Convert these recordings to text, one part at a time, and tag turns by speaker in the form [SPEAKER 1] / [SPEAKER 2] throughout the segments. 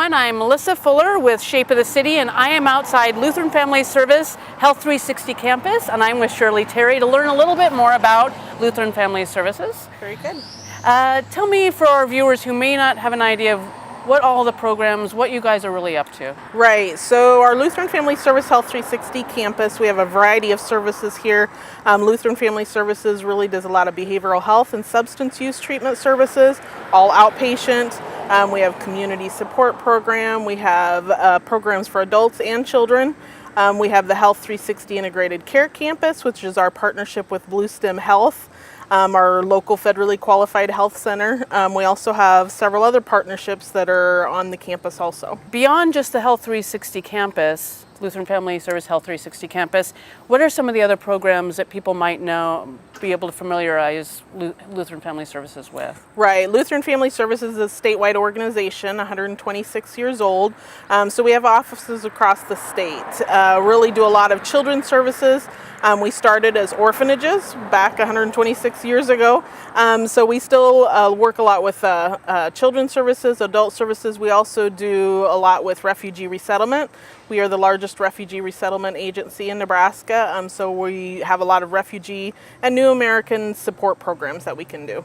[SPEAKER 1] everyone. I'm Melissa Fuller with Shape of the City, and I am outside Lutheran Family Service Health 360 campus, and I'm with Shirley Terry to learn a little bit more about Lutheran Family Services.
[SPEAKER 2] Very good.
[SPEAKER 1] Tell me, for our viewers who may not have an idea of what all the programs, what you guys are really up to.
[SPEAKER 2] Right, so our Lutheran Family Service Health 360 campus, we have a variety of services here. Lutheran Family Services really does a lot of behavioral health and substance use treatment services, all outpatient. We have community support program, we have programs for adults and children. We have the Health 360 Integrated Care Campus, which is our partnership with Lutheran Health, our local federally qualified health center. We also have several other partnerships that are on the campus also.
[SPEAKER 1] Beyond just the Health 360 campus, Lutheran Family Service Health 360 campus, what are some of the other programs that people might know, be able to familiarize Lutheran Family Services with?
[SPEAKER 2] Right, Lutheran Family Services is a statewide organization, 126 years old. So we have offices across the state. Really do a lot of children's services. We started as orphanages back 126 years ago. So we still work a lot with children's services, adult services. We also do a lot with refugee resettlement. We are the largest refugee resettlement agency in Nebraska. So we have a lot of refugee and new American support programs that we can do.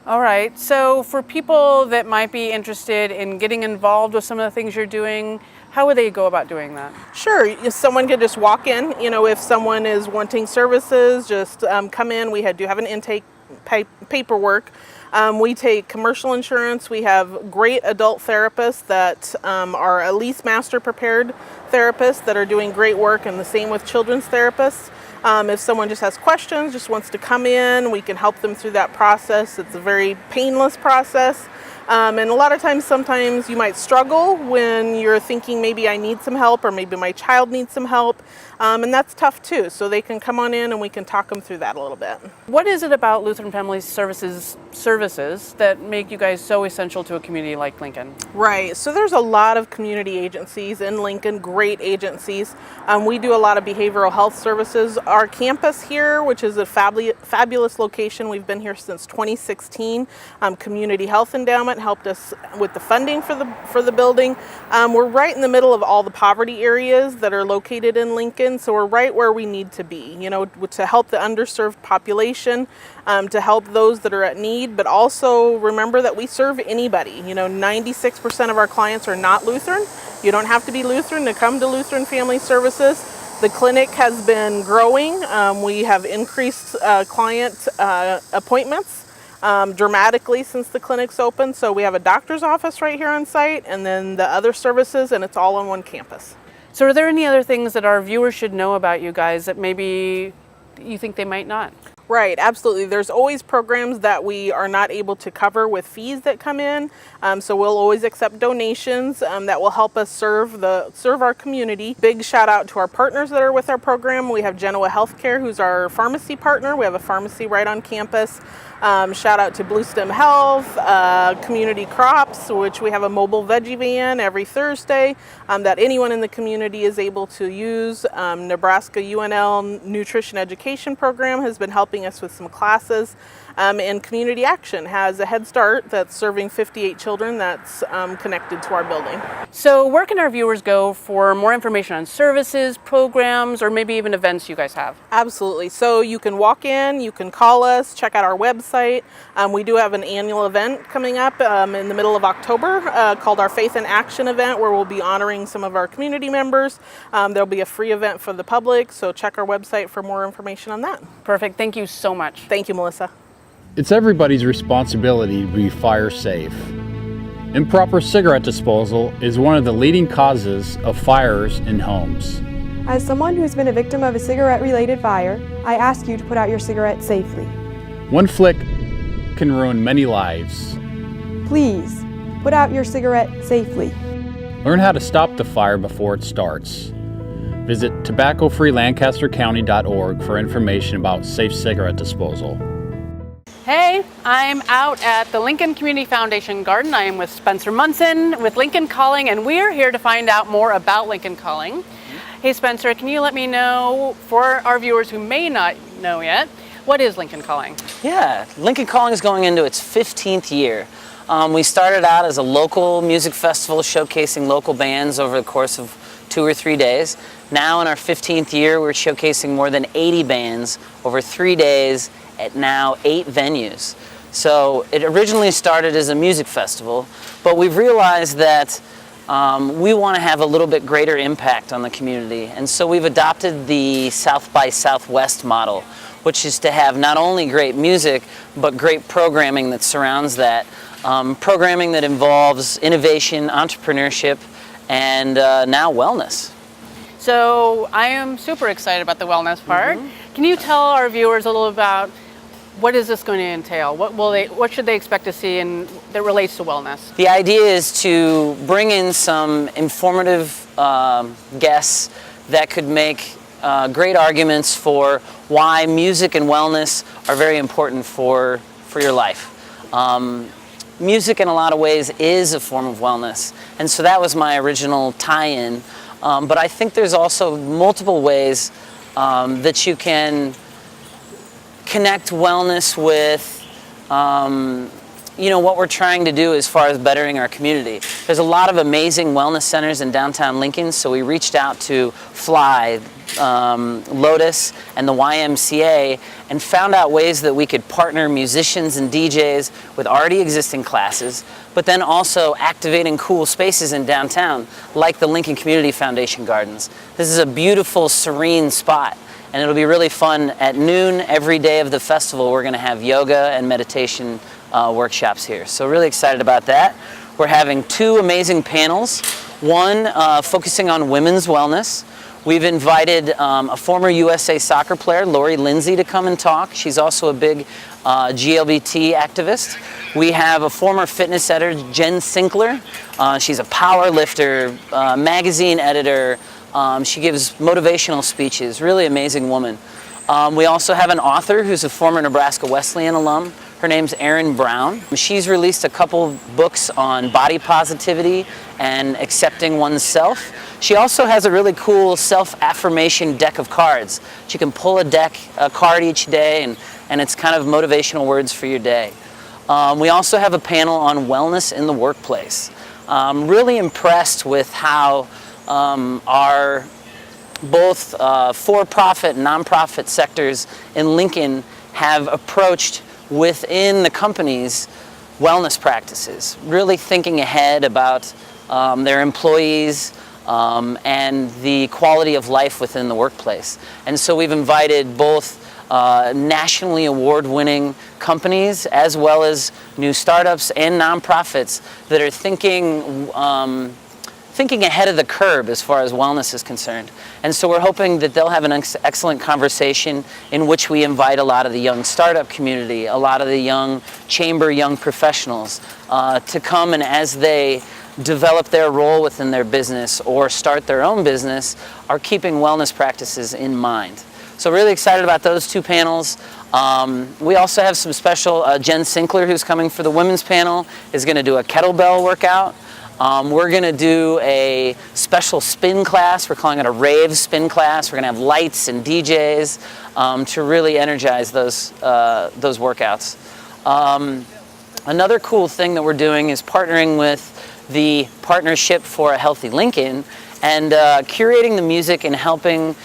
[SPEAKER 1] All right, so for people that might be interested in getting involved with some of the things you're doing, how would they go about doing that?
[SPEAKER 2] Sure, someone could just walk in. If someone is wanting services, just come in. We do have an intake paperwork. We take commercial insurance. We have great adult therapists that are at least master prepared therapists that are doing great work, and the same with children's therapists. If someone just has questions, just wants to come in, we can help them through that process. It's a very painless process. And a lot of times, sometimes you might struggle when you're thinking maybe I need some help or maybe my child needs some help. And that's tough too. So they can come on in and we can talk them through that a little bit.
[SPEAKER 1] What is it about Lutheran Family Services that make you guys so essential to a community like Lincoln?
[SPEAKER 2] Right. So there's a lot of community agencies in Lincoln, great agencies. We do a lot of behavioral health services. Our campus here, which is a fabulous location, we've been here since 2016. Community Health Endowment helped us with the funding for the building. We're right in the middle of all the poverty areas that are located in Lincoln. So we're right where we need to be, to help the underserved population, to help those that are at need, but also remember that we serve anybody. 96% of our clients are not Lutheran. You don't have to be Lutheran to come to Lutheran Family Services. The clinic has been growing. We have increased client appointments dramatically since the clinic's open. So we have a doctor's office right here on site, and then the other services, and it's all on one campus.
[SPEAKER 1] So are there any other things that our viewers should know about you guys that maybe you think they might not?
[SPEAKER 2] Right, absolutely. There's always programs that we are not able to cover with fees that come in. So we'll always accept donations that will help us serve our community. Big shout out to our partners that are with our program. We have Genoa Healthcare, who's our pharmacy partner. We have a pharmacy right on campus. Shout out to Lutheran Health, Community Crops, which we have a mobile veggie van every Thursday that anyone in the community is able to use. Nebraska UNL Nutrition Education Program has been helping us with some classes. And Community Action has a Head Start that's serving 58 children that's connected to our building.
[SPEAKER 1] So where can our viewers go for more information on services, programs, or maybe even events you guys have?
[SPEAKER 2] Absolutely. So you can walk in, you can call us, check out our website. We do have an annual event coming up in the middle of October called our Faith in Action event, where we'll be honoring some of our community members. There'll be a free event for the public, so check our website for more information on that.
[SPEAKER 1] Perfect. Thank you so much.
[SPEAKER 2] Thank you, Melissa.
[SPEAKER 3] It's everybody's responsibility to be fire safe. Improper cigarette disposal is one of the leading causes of fires in homes.
[SPEAKER 4] As someone who's been a victim of a cigarette-related fire, I ask you to put out your cigarette safely.
[SPEAKER 3] One flick can ruin many lives.
[SPEAKER 4] Please, put out your cigarette safely.
[SPEAKER 3] Learn how to stop the fire before it starts. Visit tobaccofreelancastercounty.org for information about safe cigarette disposal.
[SPEAKER 1] Hey, I'm out at the Lincoln Community Foundation Garden. I am with Spencer Munson with Lincoln Calling, and we're here to find out more about Lincoln Calling. Hey Spencer, can you let me know, for our viewers who may not know yet, what is Lincoln Calling?
[SPEAKER 5] Yeah, Lincoln Calling is going into its 15th year. We started out as a local music festival showcasing local bands over the course of 2 or 3 days. Now in our 15th year, we're showcasing more than 80 bands over 3 days at now 8 venues. So it originally started as a music festival, but we've realized that we want to have a little bit greater impact on the community. And so we've adopted the South by Southwest model, which is to have not only great music, but great programming that surrounds that. Programming that involves innovation, entrepreneurship, and now wellness.
[SPEAKER 1] So I am super excited about the wellness part. Can you tell our viewers a little about what is this going to entail? What should they expect to see that relates to wellness?
[SPEAKER 5] The idea is to bring in some informative guests that could make great arguments for why music and wellness are very important for your life. Music in a lot of ways is a form of wellness, and so that was my original tie-in. But I think there's also multiple ways that you can connect wellness with what we're trying to do as far as bettering our community. There's a lot of amazing wellness centers in downtown Lincoln, so we reached out to Fly, Lotus, and the YMCA and found out ways that we could partner musicians and DJs with already existing classes, but then also activating cool spaces in downtown, like the Lincoln Community Foundation Gardens. This is a beautiful, serene spot, and it'll be really fun. At noon every day of the festival, we're going to have yoga and meditation workshops here. So really excited about that. We're having 2 amazing panels, one focusing on women's wellness. We've invited a former USA soccer player, Lori Lindsay, to come and talk. She's also a big GLBT activist. We have a former fitness editor, Jen Sinkler. She's a power lifter, magazine editor. She gives motivational speeches, really amazing woman. We also have an author who's a former Nebraska Wesleyan alum. Her name's Erin Brown. She's released a couple books on body positivity and accepting oneself. She also has a really cool self-affirmation deck of cards. You can pull a card each day, and it's kind of motivational words for your day. We also have a panel on wellness in the workplace. Really impressed with how our both for-profit and nonprofit sectors in Lincoln have approached within the company's wellness practices, really thinking ahead about their employees and the quality of life within the workplace. And so we've invited both nationally award-winning companies as well as new startups and nonprofits that are thinking ahead of the curve as far as wellness is concerned. And so we're hoping that they'll have an excellent conversation in which we invite a lot of the young startup community, a lot of the young professionals to come, and as they develop their role within their business or start their own business, are keeping wellness practices in mind. So really excited about those 2 panels. We also have some special, Jen Sinkler, who's coming for the women's panel, is going to do a kettlebell workout. We're going to do a special spin class. We're calling it a rave spin class. We're going to have lights and DJs to really energize those workouts. Another cool thing that we're doing is partnering with the Partnership for a Healthy Lincoln and curating the music and helping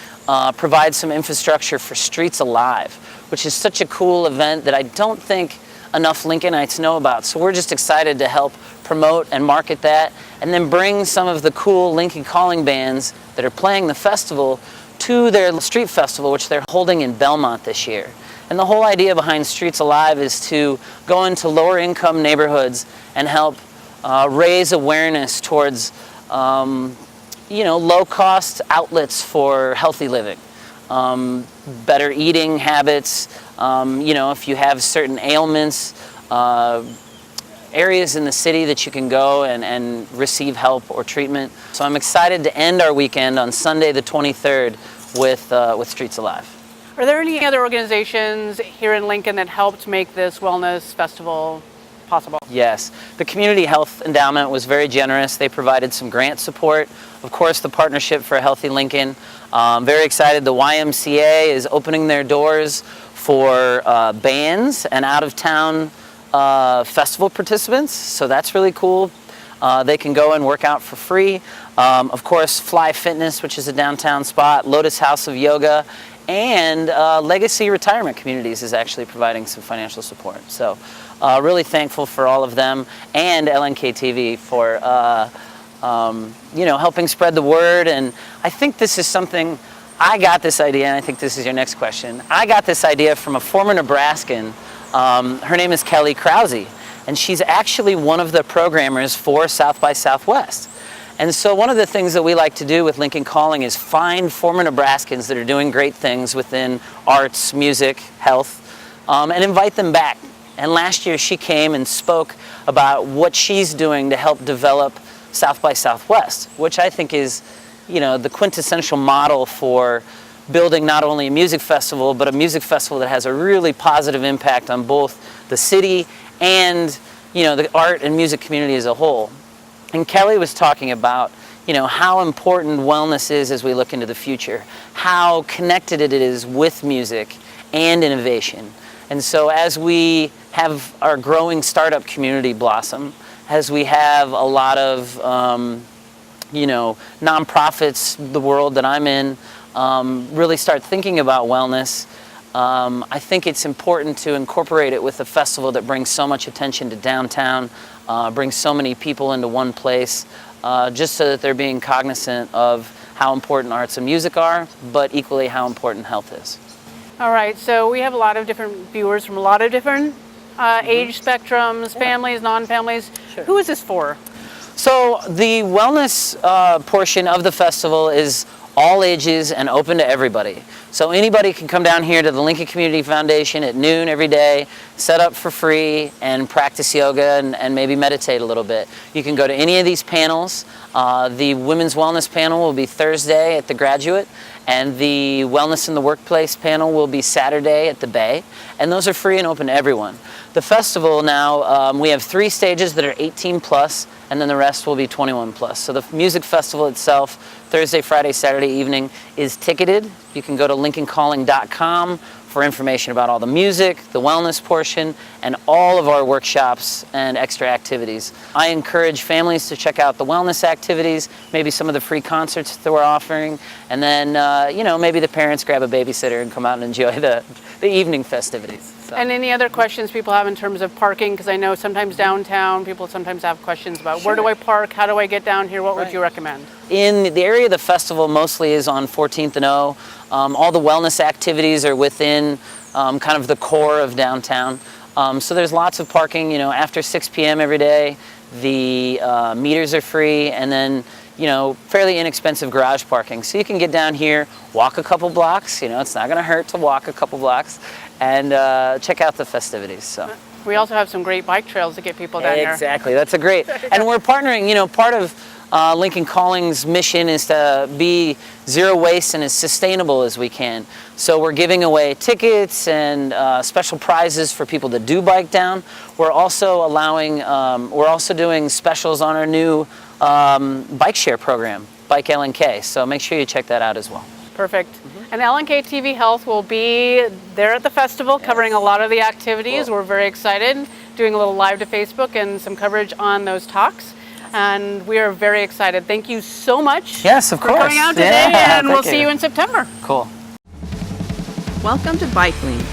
[SPEAKER 5] provide some infrastructure for Streets Alive, which is such a cool event that I don't think enough Lincolnites know about. So we're just excited to help promote and market that, and then bring some of the cool Lincoln Calling bands that are playing the festival to their street festival, which they're holding in Belmont this year. And the whole idea behind Streets Alive is to go into lower income neighborhoods and help raise awareness towards low cost outlets for healthy living, better eating habits, if you have certain ailments, areas in the city that you can go and receive help or treatment. So I'm excited to end our weekend on Sunday the 23rd with Streets Alive.
[SPEAKER 1] Are there any other organizations here in Lincoln that helped make this wellness festival possible?
[SPEAKER 5] Yes. The Community Health Endowment was very generous. They provided some grant support. Of course, the Partnership for a Healthy Lincoln. Very excited. The YMCA is opening their doors for bands and out-of-town festival participants, so that's really cool. They can go and work out for free. Of course, Fly Fitness, which is a downtown spot, Lotus House of Yoga, and Legacy Retirement Communities is actually providing some financial support. So really thankful for all of them, and LNKTV for helping spread the word. And I think this is something, I got this idea, and I think this is your next question. I got this idea from a former Nebraskan. Her name is Kelly Krause, and she's actually one of the programmers for South by Southwest. And so one of the things that we like to do with Lincoln Calling is find former Nebraskans that are doing great things within arts, music, health, and invite them back. And last year she came and spoke about what she's doing to help develop South by Southwest, which I think is, the quintessential model for building not only a music festival, but a music festival that has a really positive impact on both the city and, the art and music community as a whole. And Kelly was talking about, how important wellness is as we look into the future, how connected it is with music and innovation. And so as we have our growing startup community blossom, as we have a lot of, nonprofits, the world that I'm in, really start thinking about wellness, I think it's important to incorporate it with a festival that brings so much attention to downtown, brings so many people into one place, just so that they're being cognizant of how important arts and music are, but equally how important health is.
[SPEAKER 1] All right, so we have a lot of different viewers from a lot of different age spectrums, families, non-families.
[SPEAKER 5] Sure.
[SPEAKER 1] Who is this for?
[SPEAKER 5] So the wellness portion of the festival is all ages and open to everybody. So anybody can come down here to the Lincoln Community Foundation at noon every day, set up for free, and practice yoga and maybe meditate a little bit. You can go to any of these panels. The Women's Wellness panel will be Thursday at the Graduate, and the Wellness in the Workplace panel will be Saturday at the Bay, and those are free and open to everyone. The festival now, we have 3 stages that are 18 plus, and then the rest will be 21 plus. So the music festival itself, Thursday, Friday, Saturday evening, is ticketed. You can go to lincolncalling.com for information about all the music, the wellness portion, and all of our workshops and extra activities. I encourage families to check out the wellness activities, maybe some of the free concerts that we're offering, and then maybe the parents grab a babysitter and come out and enjoy the evening festivities. So.
[SPEAKER 1] And any other questions people have in terms of parking? Because I know sometimes downtown, people sometimes have questions about where do I park, how do I get down here, what would you recommend?
[SPEAKER 5] In the area of the festival mostly is on 14th and O. All the wellness activities are within kind of the core of downtown. So there's lots of parking, after 6 p.m. every day. The meters are free, and then, fairly inexpensive garage parking. So you can get down here, walk a couple blocks, it's not gonna hurt to walk a couple blocks, and check out the festivities. So.
[SPEAKER 1] We also have some great bike trails to get people down here.
[SPEAKER 5] Exactly, that's a great, and we're partnering, part of Lincoln Calling's mission is to be zero waste and as sustainable as we can. So we're giving away tickets and special prizes for people that do bike down. We're also doing specials on our new bike share program, Bike LNK. So make sure you check that out as well.
[SPEAKER 1] Perfect. And LNKTV Health will be there at the festival covering a lot of the activities. Cool. We're very excited, doing a little live to Facebook and some coverage on those talks. And we are very excited. Thank you so much
[SPEAKER 5] for
[SPEAKER 1] coming out today, and we'll see you in September.
[SPEAKER 5] Cool.
[SPEAKER 6] Welcome to BikeLink,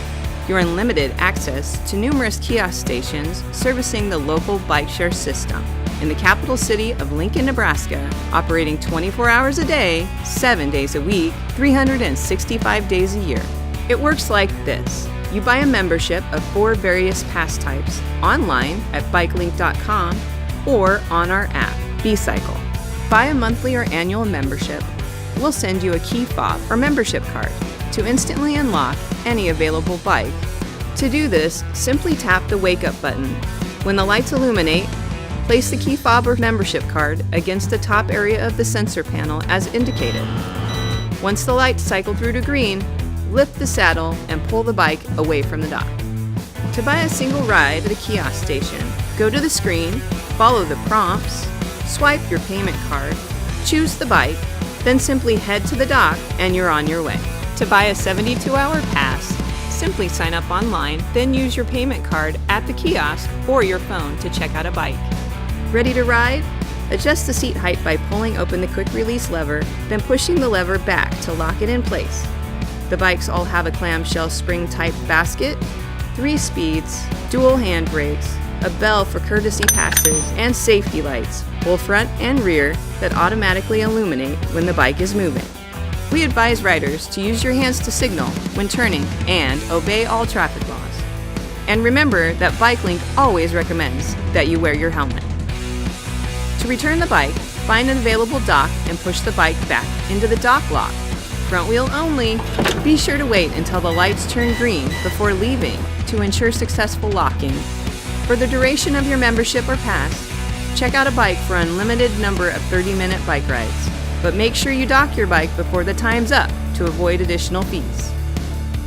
[SPEAKER 6] your unlimited access to numerous kiosk stations servicing the local bike share system in the capital city of Lincoln, Nebraska, operating 24 hours a day, 7 days a week, 365 days a year. It works like this. You buy a membership of 4 various pass types online at bikelink.com or on our app, B-Cycle. Buy a monthly or annual membership. We'll send you a key fob or membership card to instantly unlock any available bike. To do this, simply tap the wake up button. When the lights illuminate, place the key fob or membership card against the top area of the sensor panel as indicated. Once the lights cycle through to green, lift the saddle and pull the bike away from the dock. To buy a single ride at a kiosk station, go to the screen, follow the prompts, swipe your payment card, choose the bike, then simply head to the dock and you're on your way. To buy a 72-hour pass, Simply sign up online, then use your payment card at the kiosk or your phone to check out a bike. Ready to ride? Adjust the seat height by pulling open the quick release lever, then pushing the lever back to lock it in place. The bikes all have a clamshell spring type basket, 3 speeds, dual hand brakes, a bell for courtesy passes, and safety lights, both front and rear, that automatically illuminate when the bike is moving. We advise riders to use your hands to signal when turning and obey all traffic laws. And remember that BikeLink always recommends that you wear your helmet. To return the bike, find an available dock and push the bike back into the dock lock. Front wheel only. Be sure to wait until the lights turn green before leaving to ensure successful locking. For the duration of your membership or pass, check out a bike for an unlimited number of 30-minute bike rides. But make sure you dock your bike before the time's up to avoid additional fees.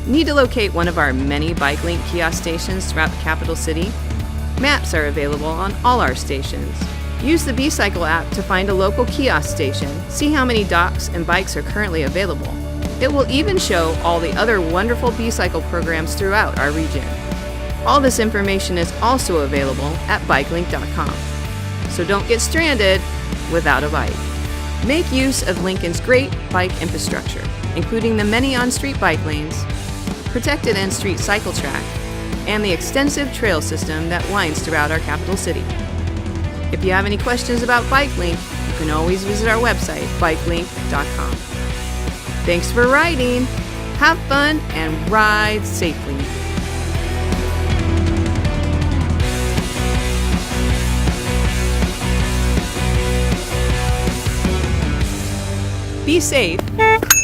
[SPEAKER 6] Need to locate one of our many BikeLink kiosk stations throughout the capital city? Maps are available on all our stations. Use the B-Cycle app to find a local kiosk station, see how many docks and bikes are currently available. It will even show all the other wonderful B-Cycle programs throughout our region. All this information is also available at bikelink.com. So don't get stranded without a bike. Make use of Lincoln's great bike infrastructure, including the many on-street bike lanes, protected end-street cycle track, and the extensive trail system that winds throughout our capital city. If you have any questions about BikeLink, you can always visit our website, bikelink.com. Thanks for riding! Have fun and ride safely! Be safe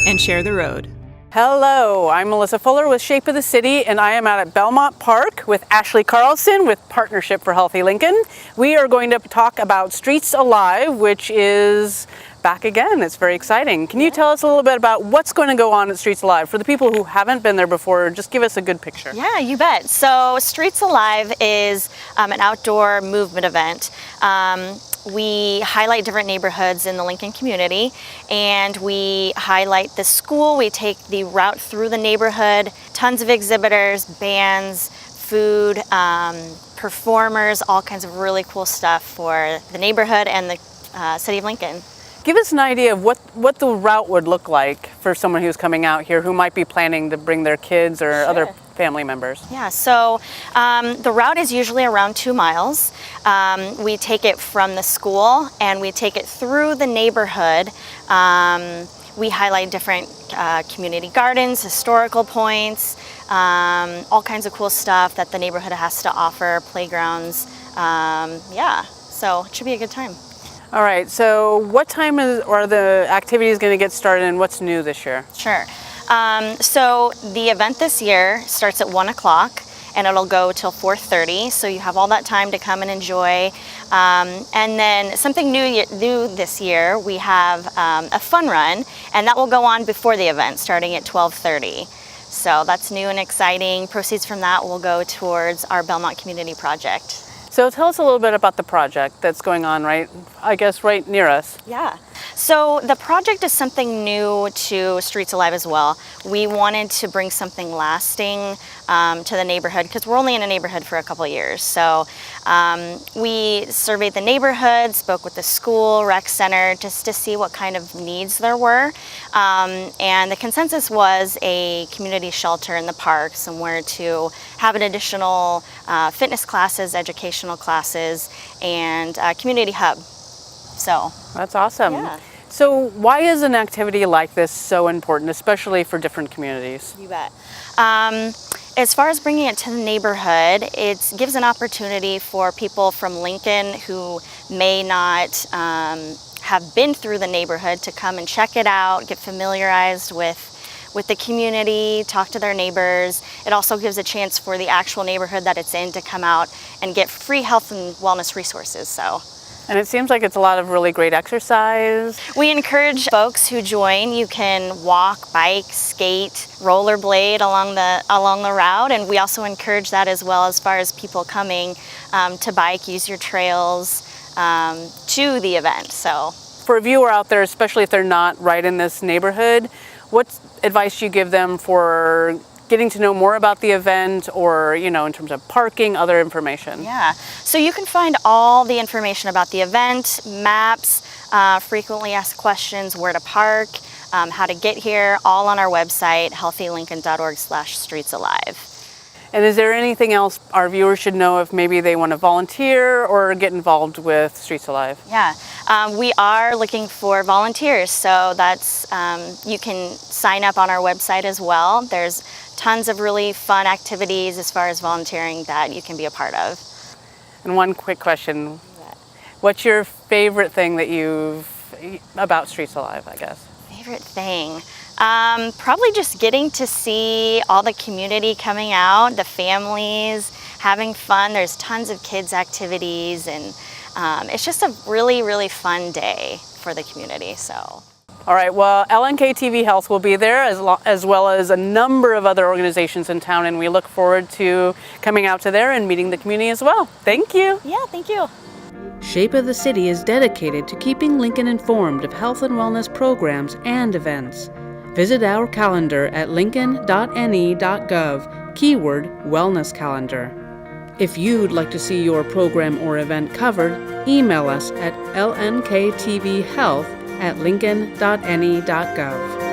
[SPEAKER 6] and share the road.
[SPEAKER 1] Hello, I'm Melissa Fuller with Shape of the City, and I am out at Belmont Park with Ashley Carlson with Partnership for Healthy Lincoln. We are going to talk about Streets Alive, which is back again. It's very exciting. Can you tell us a little bit about what's going to go on at Streets Alive? For the people who haven't been there before, just give us a good picture.
[SPEAKER 7] Yeah, you bet. So Streets Alive is an outdoor movement event. We highlight different neighborhoods in the Lincoln community, and we highlight the school. We take the route through the neighborhood, tons of exhibitors, bands, food, performers, all kinds of really cool stuff for the neighborhood and the city of Lincoln.
[SPEAKER 1] Give us an idea of what the route would look like for someone who's coming out here who might be planning to bring their kids or other family members.
[SPEAKER 7] Yeah, so the route is usually around 2 miles. We take it from the school and we take it through the neighborhood. We highlight different community gardens, historical points, all kinds of cool stuff that the neighborhood has to offer, playgrounds. Yeah, so it should be a good time.
[SPEAKER 1] All right, so what time are the activities going to get started and what's new this year?
[SPEAKER 7] Sure. So the event this year starts at 1 o'clock and it'll go till 4:30. So you have all that time to come and enjoy. And then something new this year, we have a fun run, and that will go on before the event, starting at 12:30. So that's new and exciting. Proceeds from that will go towards our Belmont Community Project.
[SPEAKER 1] So tell us a little bit about the project that's going on right near us.
[SPEAKER 7] Yeah. So the project is something new to Streets Alive as well. We wanted to bring something lasting to the neighborhood because we're only in a neighborhood for a couple of years. So we surveyed the neighborhood, spoke with the school, rec center, just to see what kind of needs there were. And the consensus was a community shelter in the park, somewhere to have an additional fitness classes, educational classes, and community hub. So
[SPEAKER 1] that's awesome.
[SPEAKER 7] Yeah.
[SPEAKER 1] So why is an activity like this so important, especially for different communities?
[SPEAKER 7] You bet. As far as bringing it to the neighborhood, it gives an opportunity for people from Lincoln who may not have been through the neighborhood to come and check it out, get familiarized with the community, talk to their neighbors. It also gives a chance for the actual neighborhood that it's in to come out and get free health and wellness resources.
[SPEAKER 1] And it seems like it's a lot of really great exercise.
[SPEAKER 7] We encourage folks who join. You can walk, bike, skate, rollerblade along the route, and we also encourage that as well as far as people coming to bike, use your trails to the event. So,
[SPEAKER 1] for a viewer out there, especially if they're not right in this neighborhood, what advice do you give them for getting to know more about the event, or, in terms of parking, other information?
[SPEAKER 7] Yeah, so you can find all the information about the event, maps, frequently asked questions, where to park, how to get here, all on our website, healthylincoln.org/streetsalive.
[SPEAKER 1] And is there anything else our viewers should know if maybe they want to volunteer or get involved with Streets Alive?
[SPEAKER 7] Yeah, we are looking for volunteers, so that's you can sign up on our website as well. There's tons of really fun activities as far as volunteering that you can be a part of.
[SPEAKER 1] And one quick question, what's your favorite thing that about Streets Alive, I guess?
[SPEAKER 7] Favorite thing? Probably just getting to see all the community coming out, the families, having fun. There's tons of kids activities, and it's just a really, really fun day for the community. So.
[SPEAKER 1] All right, well, LNKTV Health will be there as well as a number of other organizations in town, and we look forward to coming out to there and meeting the community as well. Thank you.
[SPEAKER 7] Yeah, thank you.
[SPEAKER 8] Shape of the City is dedicated to keeping Lincoln informed of health and wellness programs and events. Visit our calendar at lincoln.ne.gov, keyword Wellness Calendar. If you'd like to see your program or event covered, email us at lnktvhealth@lincoln.ne.gov.